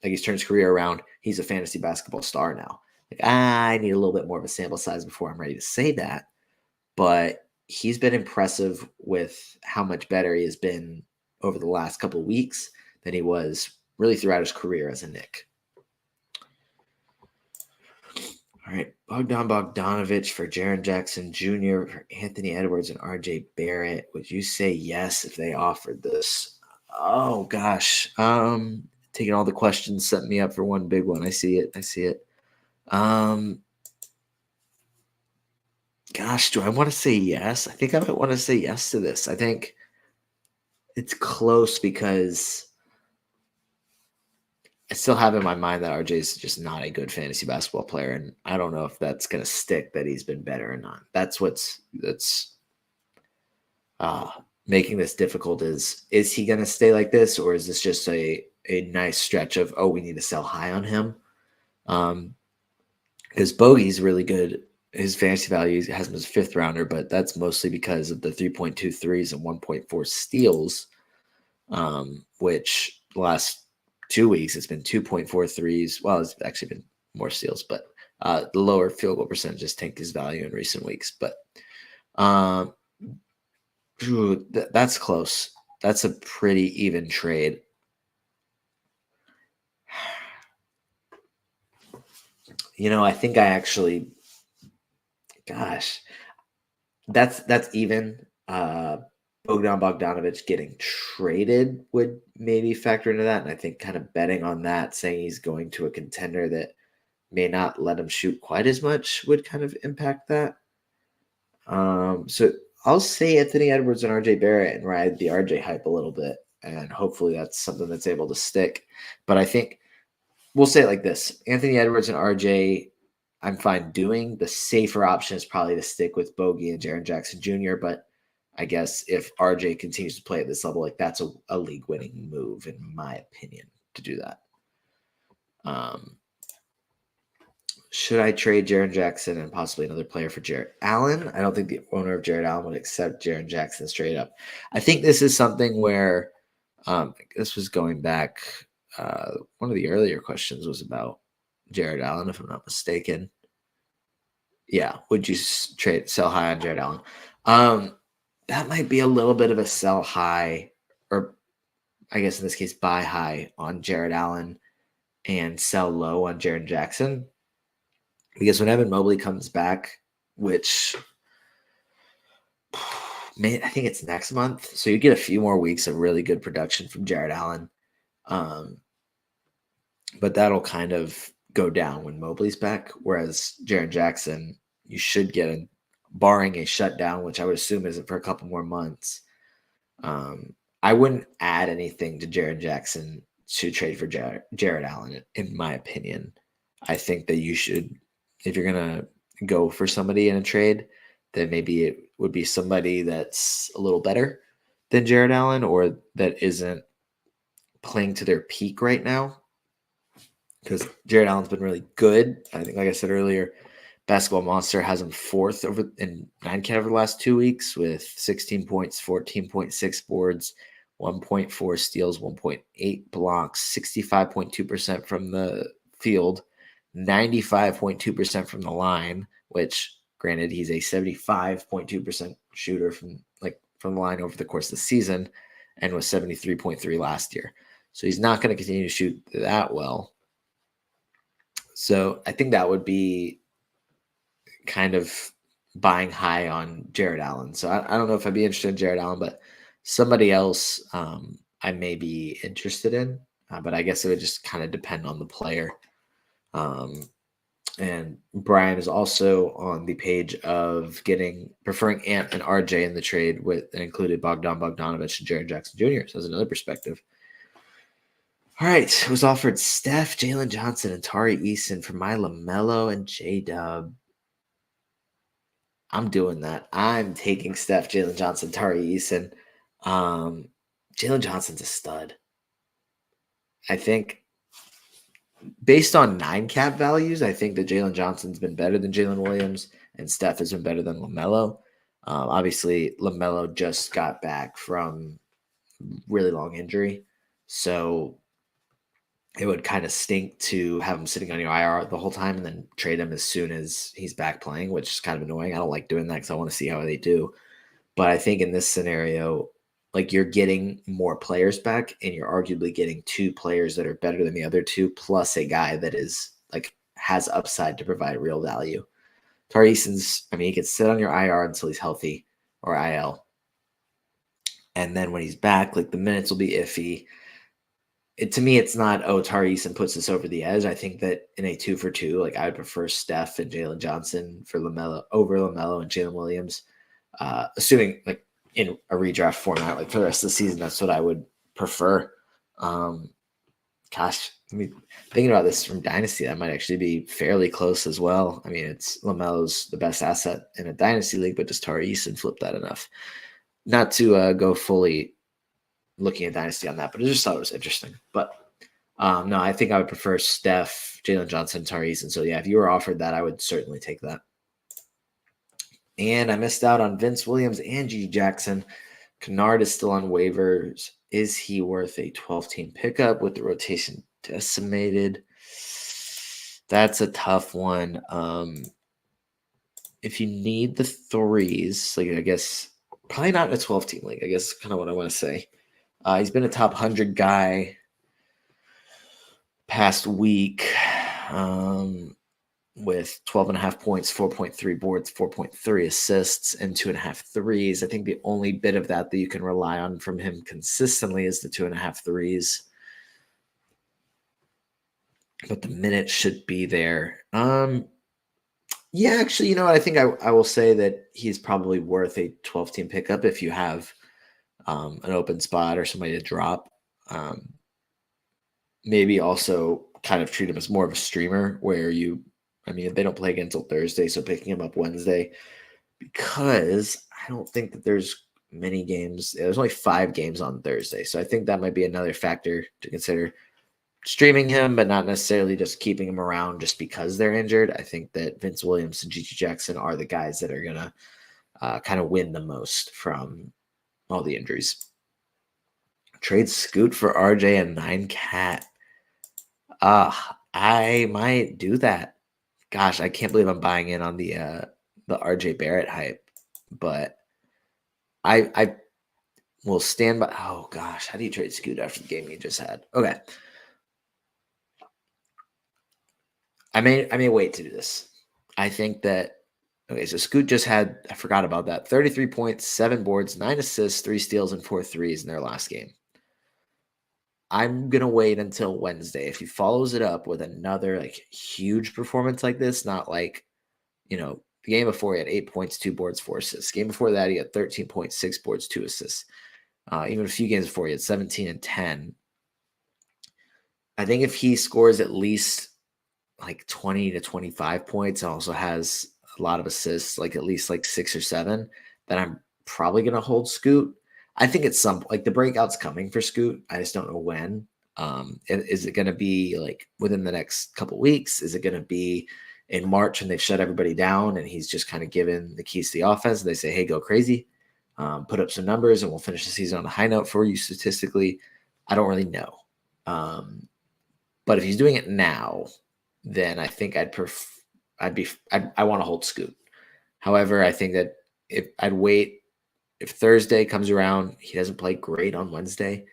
He's turned his career around. He's a fantasy basketball star now. I need a little bit more of a sample size before I'm ready to say that. But he's been impressive with how much better he has been over the last couple of weeks than he was really throughout his career as a Knick. All right, Bogdan Bogdanovic for Jiren Jackson Jr., for Anthony Edwards and RJ Barrett. Would you say yes if they offered this? Oh, gosh. Taking all the questions, setting me up for one big one. I see it. Gosh, do I want to say yes? I think I might want to say yes to this. I think it's close because I still have in my mind that RJ is just not a good fantasy basketball player, and I don't know if that's going to stick, that he's been better or not. That's making this difficult. Is he going to stay like this, or is this just a a nice stretch of, we need to sell high on him. Because Bogey's really good. His fantasy value has him as a 5th rounder, but that's mostly because of the 3.2 threes and 1.4 steals, which the last 2 weeks it's been 2.4 threes. Well, it's actually been more steals, but the lower field goal percentage has tanked his value in recent weeks. But that's close. That's a pretty even trade. I think I actually, that's even. Bogdan Bogdanovic getting traded would maybe factor into that. And I think kind of betting on that, saying he's going to a contender that may not let him shoot quite as much would kind of impact that. So I'll say Anthony Edwards and RJ Barrett and ride the RJ hype a little bit. And hopefully that's something that's able to stick. But I think we'll say it like this. Anthony Edwards and RJ, I'm fine doing. The safer option is probably to stick with Bogey and Jiren Jackson Jr., but I guess if RJ continues to play at this level, like that's a league-winning move, in my opinion, to do that. Should I trade Jiren Jackson and possibly another player for Jarrett Allen? I don't think the owner of Jarrett Allen would accept Jiren Jackson straight up. I think this is something where this was going back. One of the earlier questions was about Jarrett Allen, if I'm not mistaken. Yeah, would you sell high on Jarrett Allen? That might be a little bit of a sell high, or I guess in this case, buy high on Jarrett Allen and sell low on Jiren Jackson. Because when Evan Mobley comes back, which I think it's next month, so you get a few more weeks of really good production from Jarrett Allen. But that'll kind of go down when Mobley's back, whereas Jiren Jackson, you should get barring a shutdown, which I would assume isn't for a couple more months. I wouldn't add anything to Jiren Jackson to trade for Jarrett Allen, in my opinion. I think that you should, if you're going to go for somebody in a trade, then maybe it would be somebody that's a little better than Jarrett Allen or that isn't playing to their peak right now. Because Jarrett Allen's been really good. I think, like I said earlier, Basketball Monster has him 4th in 9K over the last 2 weeks with 16 points, 14.6 boards, 1.4 steals, 1.8 blocks, 65.2% from the field, 95.2% from the line, which granted he's a 75.2% shooter from the line over the course of the season and was 73.3 last year. So he's not going to continue to shoot that well. So I think that would be kind of buying high on Jarrett Allen. So I don't know if I'd be interested in Jarrett Allen, but somebody else I may be interested in. But I guess it would just kind of depend on the player. And Brian is also on the page of preferring Ant and RJ in the trade with and included Bogdan Bogdanovic and Jiren Jackson Jr. So that's another perspective. All right, it was offered Steph, Jaylen Johnson, and Tari Eason for my LaMelo and J-Dub. I'm doing that. I'm taking Steph, Jaylen Johnson, Tari Eason. Jaylen Johnson's a stud. I think based on 9 cap values, I think that Jaylen Johnson's been better than Jalen Williams and Steph has been better than LaMelo. Obviously, LaMelo just got back from really long injury. So it would kind of stink to have him sitting on your IR the whole time and then trade him as soon as he's back playing, which is kind of annoying. I don't like doing that because I want to see how they do. But I think in this scenario, you're getting more players back and you're arguably getting 2 players that are better than the other 2, plus a guy that is has upside to provide real value. Tari Eason's, he can sit on your IR until he's healthy or IL. And then when he's back, the minutes will be iffy. To me, it's not, Tari Eason puts this over the edge. I think that in a 2-for-2, I would prefer Steph and Jaylen Johnson for over LaMelo and Jalen Williams. Assuming in a redraft format, for the rest of the season, that's what I would prefer. Thinking about this from Dynasty, that might actually be fairly close as well. It's LaMelo's the best asset in a Dynasty league, but does Tari Eason flip that enough? Not to go fully looking at Dynasty on that, but I just thought it was interesting. But No, I think I would prefer Steph, Jaylen Johnson, Tyrese. And so, yeah, if you were offered that, I would certainly take that. And I missed out on Vince Williams and G. Jackson. Kennard is still on waivers. Is he worth a 12-team pickup with the rotation decimated? That's a tough one. If you need the threes, like I guess probably not in a 12-team league. I guess kind of what I want to say. He's been a top 100 guy past week with 12.5 points, 4.3 boards, 4.3 assists, and 2.5 threes. I think the only bit of that you can rely on from him consistently is the 2.5 threes. But the minutes should be there. Yeah, actually, you know what? I think I will say that he's probably worth a 12-team pickup if you have an open spot or somebody to drop. Maybe also kind of treat him as more of a streamer where they don't play again until Thursday, so picking him up Wednesday, because I don't think that there's many games. There's only 5 games on Thursday, so I think that might be another factor to consider. Streaming him, but not necessarily just keeping him around just because they're injured. I think that Vince Williams and G.G. Jackson are the guys that are going to kind of win the most from all the injuries. Trade Scoot for RJ and 9-cat. I might do that. Gosh, I can't believe I'm buying in on the RJ Barrett hype, but I will stand by. Oh gosh, how do you trade Scoot after the game you just had? Okay. I may wait to do this. I think that so Scoot just had, I forgot about that, 33 points, 7 boards, 9 assists, 3 steals, and 4 threes in their last game. I'm gonna wait until Wednesday. If he follows it up with another huge performance like this, not like, the game before he had 8 points, 2 boards, 4 assists. Game before that he had 13 points, 6 boards, 2 assists. Even a few games before he had 17 and 10. I think if he scores at least 20 to 25 points and also has a lot of assists, at least 6 or 7, then I'm probably going to hold Scoot. I think it's the breakout's coming for Scoot. I just don't know when. Is it going to be within the next couple weeks? Is it going to be in March and they've shut everybody down and he's just kind of given the keys to the offense? They say, hey, go crazy, put up some numbers and we'll finish the season on a high note for you statistically. I don't really know. But if he's doing it now, then I think I want to hold Scoot. However, I think that I'd wait. If Thursday comes around, he doesn't play great on Wednesday,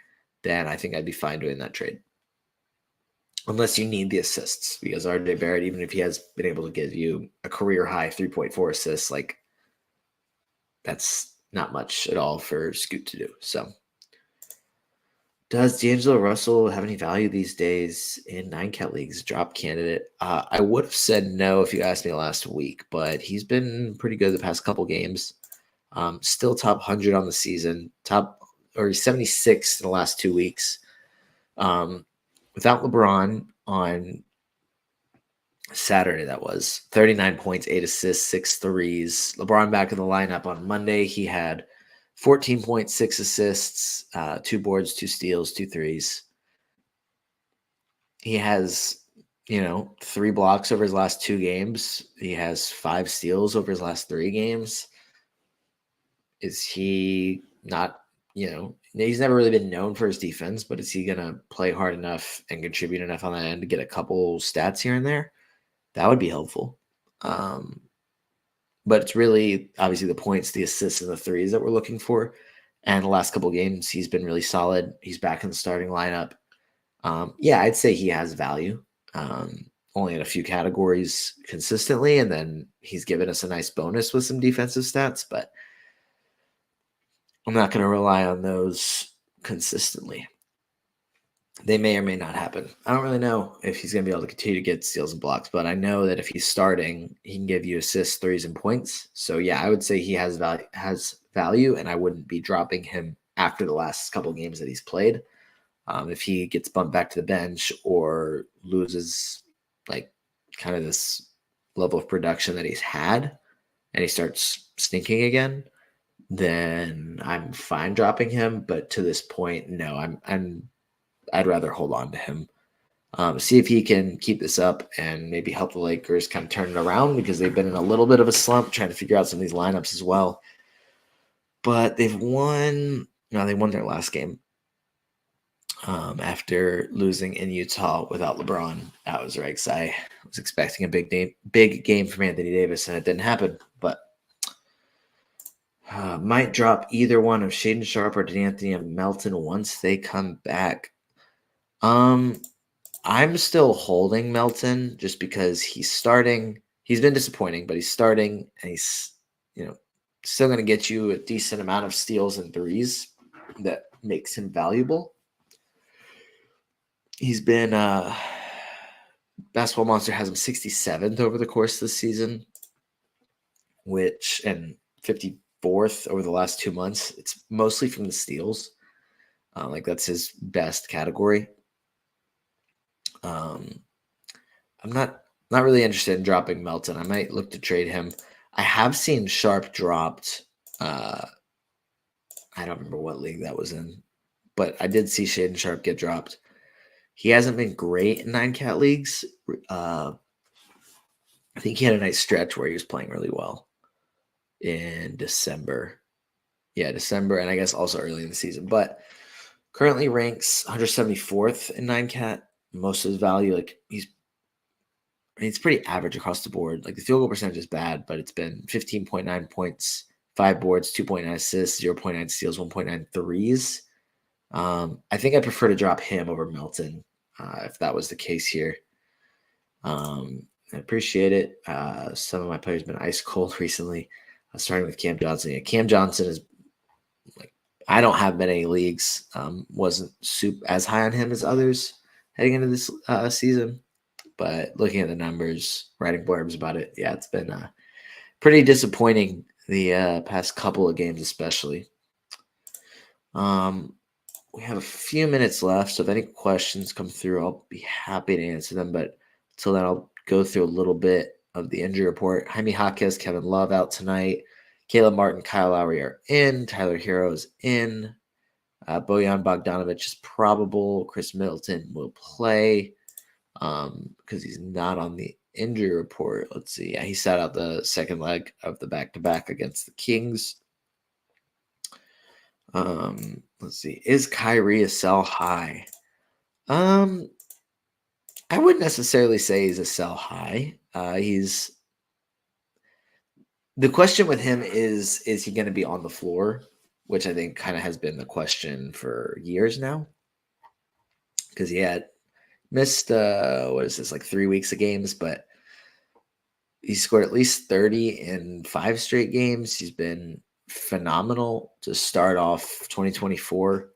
then I think I'd be fine doing that trade. Unless you need the assists, because RJ Barrett, even if he has been able to give you a career high 3.4 assists, that's not much at all for Scoot to do. So, does DAngelo Russell have any value these days in 9-cat leagues? Drop candidate. I would have said no if you asked me last week, but he's been pretty good the past couple games. Still top 100 on the season. He's 76 in the last 2 weeks. Without LeBron on Saturday, that was 39 points, 8 assists, 6 threes. LeBron back in the lineup on Monday. He had 14 points, 6 assists, 2 boards, 2 steals, 2 threes. He has, 3 blocks over his last 2 games. He has 5 steals over his last 3 games. Is he not, he's never really been known for his defense, but is he going to play hard enough and contribute enough on that end to get a couple stats here and there? That would be helpful. But it's really obviously the points, the assists, and the threes that we're looking for. And the last couple games, he's been really solid. He's back in the starting lineup. Yeah, I'd say he has value. Only in a few categories consistently, and then he's given us a nice bonus with some defensive stats, but I'm not going to rely on those consistently. They may or may not happen. I don't really know if he's going to be able to continue to get steals and blocks, but I know that if he's starting, he can give you assists, threes, and points. So yeah, I would say he has value, and I wouldn't be dropping him after the last couple of games that he's played. If he gets bumped back to the bench or loses kind of this level of production that he's had, and he starts stinking again, then I'm fine dropping him. But to this point, no, I'd rather hold on to him. See if he can keep this up and maybe help the Lakers kind of turn it around, because they've been in a little bit of a slump trying to figure out some of these lineups as well. But they won their last game after losing in Utah without LeBron. That was right, because I was expecting a big game from Anthony Davis, and it didn't happen. But might drop either one of Shaedon Sharpe or DeAnthony Melton once they come back. I'm still holding Melton just because he's starting. He's been disappointing, but he's starting, and he's still going to get you a decent amount of steals and threes that makes him valuable. He's been Basketball Monster has him 67th over the course of the season, and 54th over the last 2 months. It's mostly from the steals. That's his best category. I'm not really interested in dropping Melton. I might look to trade him. I have seen Sharpe dropped. I don't remember what league that was in, but I did see Shaedon Sharpe get dropped. He hasn't been great in 9-cat leagues. I think he had a nice stretch where he was playing really well in December. Yeah, December, and I guess also early in the season. But currently ranks 174th in 9-cat. Most of his value, it's pretty average across the board. The field goal percentage is bad, but it's been 15.9 points, 5 boards, 2.9 assists, 0.9 steals, 1.9 threes. I think I prefer to drop him over Melton if that was the case here. I appreciate it. Some of my players have been ice cold recently, starting with Cam Johnson. Yeah, Cam Johnson is I don't have many leagues. Wasn't as high on him as others heading into this season, but looking at the numbers, writing blurbs about it, yeah, it's been pretty disappointing the past couple of games, especially. We have a few minutes left, so if any questions come through, I'll be happy to answer them. But until then, I'll go through a little bit of the injury report. Jaime Jaquez, Kevin Love out tonight. Caleb Martin, Kyle Lowry are in. Tyler Hero is in. Bojan Bogdanovic is probable. Chris Middleton will play because he's not on the injury report. Let's see. Yeah, he sat out the second leg of the back-to-back against the Kings. Let's see. Is Kyrie a sell high? I wouldn't necessarily say he's a sell high. The question with him is he going to be on the floor? Which I think kind of has been the question for years now. Because he had missed, 3 weeks of games, but he scored at least 30 in 5 straight games. He's been phenomenal to start off 2024.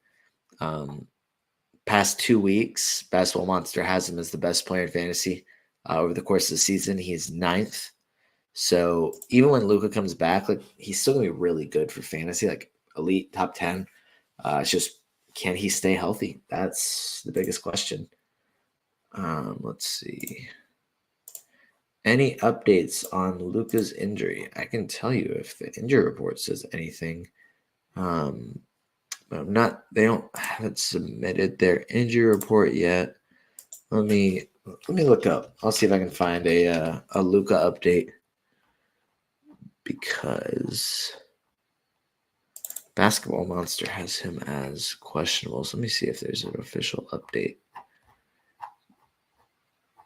Past 2 weeks, Basketball Monster has him as the best player in fantasy. Over the course of the season, he's 9th. So even when Luka comes back, he's still gonna be really good for fantasy, elite top 10. It's just, can he stay healthy? That's the biggest question. Let's see. Any updates on Luka's injury? I can tell you if the injury report says anything. They haven't submitted their injury report yet. Let me look up. I'll see if I can find a Luka update, because Basketball Monster has him as questionable. So let me see if there's an official update.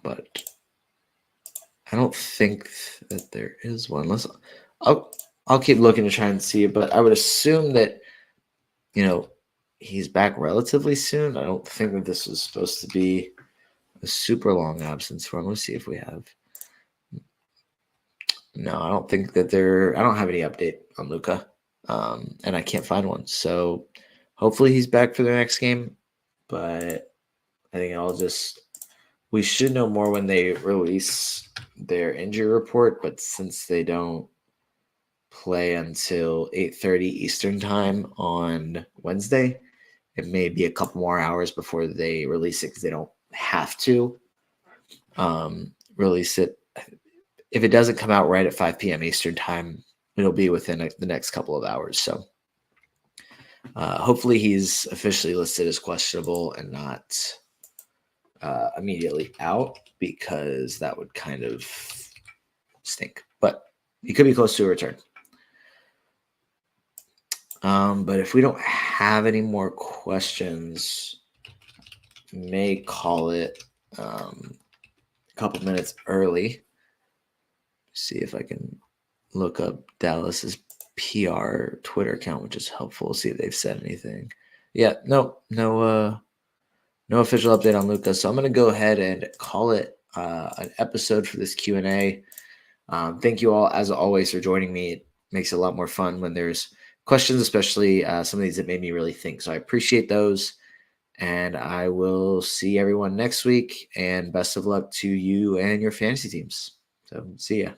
But I don't think that there is one. I'll keep looking to try and see it, but I would assume that he's back relatively soon. I don't think that this was supposed to be a super long absence for him. Let's see if we have. No, I don't think that I don't have any update on Luka, and I can't find one. So hopefully he's back for the next game, but I think we should know more when they release their injury report. But since they don't play until 8:30 Eastern time on Wednesday, it may be a couple more hours before they release it, because they don't have to release it. If it doesn't come out right at 5 p.m. Eastern time, it'll be within the next couple of hours. So hopefully he's officially listed as questionable and not immediately out because that would kind of stink. But he could be close to a return. But if we don't have any more questions, may call it a couple minutes early. See if I can look up Dallas's PR Twitter account, which is helpful. See if they've said anything. Yeah, no official update on Luka. So I'm going to go ahead and call it an episode for this Q&A. Thank you all, as always, for joining me. It makes it a lot more fun when there's questions, especially some of these that made me really think. So I appreciate those. And I will see everyone next week. And best of luck to you and your fantasy teams. So see ya.